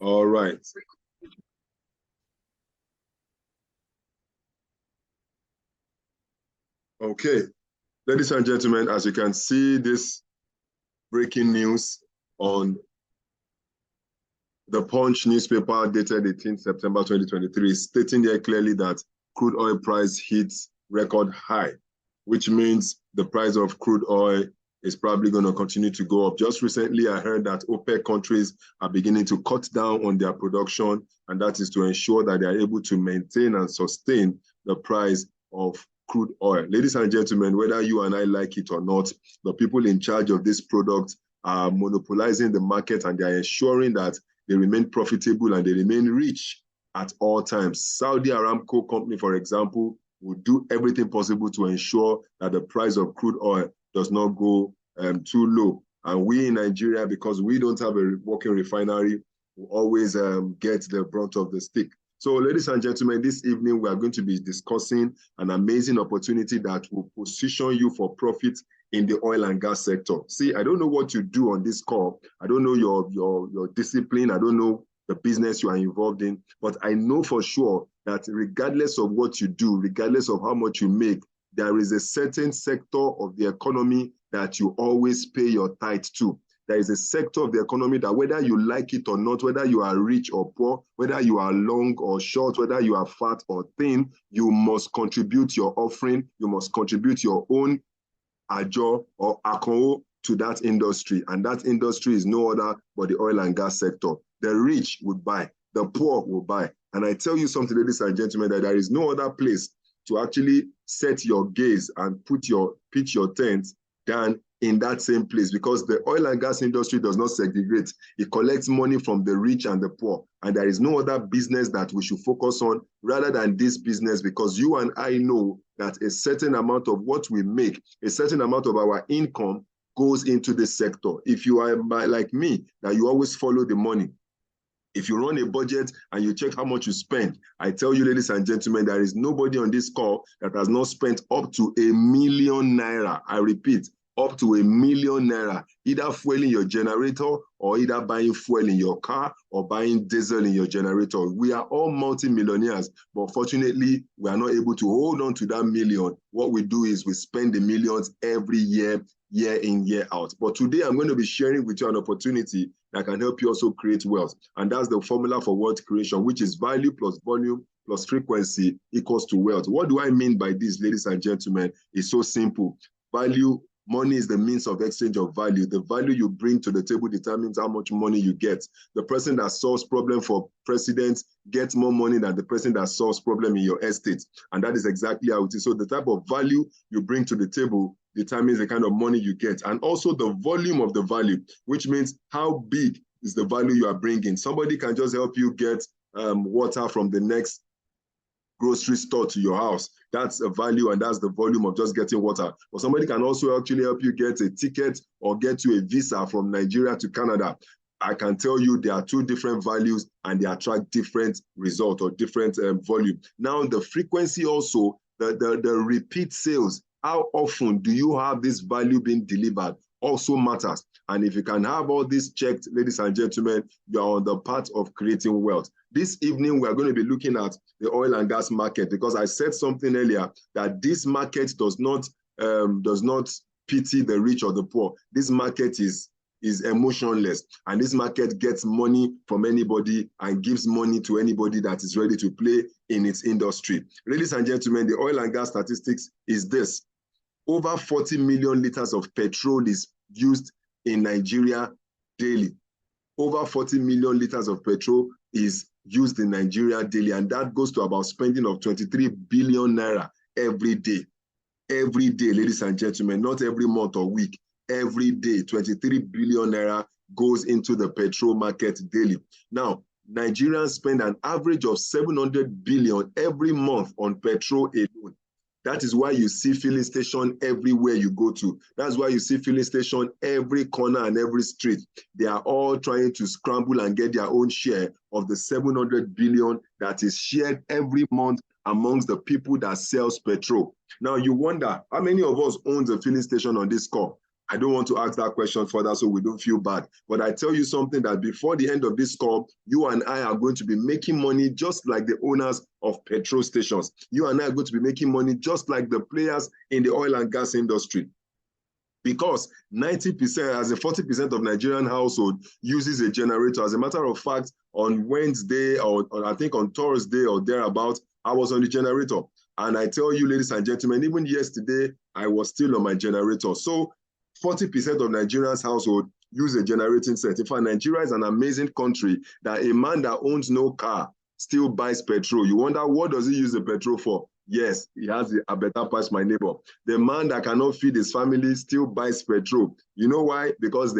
All right. Okay, ladies and gentlemen, as you can see this breaking news on the Punch newspaper dated 18th September 2023, stating there clearly that crude oil price hits record high, which means the price of crude oil is probably going to continue to go up. Just recently, I heard that OPEC countries are beginning to cut down on their production, and that is to ensure that they are able to maintain and sustain the price of crude oil. Ladies and gentlemen, whether you and I like it or not, the people in charge of this product are monopolizing the market, and they are ensuring that they remain profitable and they remain rich at all times. Saudi Aramco company, for example, will do everything possible to ensure that the price of crude oil does not go too low. And we in Nigeria, because we don't have a working refinery, will always get the brunt of the stick. So, ladies and gentlemen, this evening we are going to be discussing an amazing opportunity that will position you for profit in the oil and gas sector. See, I don't know what you do on this call. I don't know your discipline. I don't know the business you are involved in, but I know for sure that regardless of what you do, regardless of how much you make, there is a certain sector of the economy that you always pay your tithe to. There is a sector of the economy that whether you like it or not, whether you are rich or poor, whether you are long or short, whether you are fat or thin, you must contribute your offering, you must contribute your own ajo or akonwo to that industry. And that industry is no other but the oil and gas sector. The rich would buy, the poor will buy. And I tell you something, ladies and gentlemen, that there is no other place to actually set your gaze and pitch your tent than in that same place, because the oil and gas industry does not segregate. It collects money from the rich and the poor. And there is no other business that we should focus on rather than this business, because you and I know that a certain amount of what we make, a certain amount of our income goes into this sector. If you are like me, that you always follow the money, if you run a budget and you check how much you spend, I tell you, ladies and gentlemen, there is nobody on this call that has not spent up to ₦1 million. I repeat, up to ₦1 million, either fueling your generator or either buying fuel in your car or buying diesel in your generator. We are all multi-millionaires, but fortunately, we are not able to hold on to that million. What we do is we spend the millions every year, year in, year out. But today, I'm going to be sharing with you an opportunity that can help you also create wealth. And that's the formula for wealth creation, which is value plus volume plus frequency equals to wealth. What do I mean by this, ladies and gentlemen? It's so simple. Value, money is the means of exchange of value. The value you bring to the table determines how much money you get. The person that solves problem for president gets more money than the person that solves problem in your estate. And that is exactly how it is. So the type of value you bring to the table determines the kind of money you get. And also the volume of the value, which means how big is the value you are bringing. Somebody can just help you get water from the next grocery store to your house. That's a value, and that's the volume of just getting water. But somebody can also actually help you get a ticket or get you a visa from Nigeria to Canada. I can tell you there are two different values and they attract different results or different volume. Now, the frequency also, the repeat sales, how often do you have this value being delivered also matters. And if you can have all this checked, ladies and gentlemen, you are on the path of creating wealth. This evening, we're going to be looking at the oil and gas market, because I said something earlier that this market does not pity the rich or the poor. This market is emotionless, and this market gets money from anybody and gives money to anybody that is ready to play in its industry. Ladies and gentlemen, the oil and gas statistics is this. Over 40 million liters of petrol is used in Nigeria daily. Over 40 million liters of petrol is used in Nigeria daily, and that goes to about spending of 23 billion naira every day. Every day, ladies and gentlemen, not every month or week. Every day, 23 billion naira goes into the petrol market daily. Now, Nigerians spend an average of 700 billion every month on petrol alone. That is why you see filling station everywhere you go to. That's why you see filling station every corner and every street. They are all trying to scramble and get their own share of the 700 billion that is shared every month amongst the people that sells petrol. Now you wonder, how many of us owns a filling station on this call? I don't want to ask that question further so we don't feel bad. But I tell you something that before the end of this call, you and I are going to be making money just like the owners of petrol stations. You and I are going to be making money just like the players in the oil and gas industry. Because 90%, as a 40% of Nigerian household uses a generator. As a matter of fact, on Wednesday or I think on Thursday or thereabout, I was on the generator. And I tell you, ladies and gentlemen, even yesterday, I was still on my generator. So 40% of Nigerians' household use a generating set. In fact, Nigeria is an amazing country that a man that owns no car still buys petrol. You wonder, what does he use the petrol for? Yes, he has a better price, my neighbor. The man that cannot feed his family still buys petrol. You know why? Because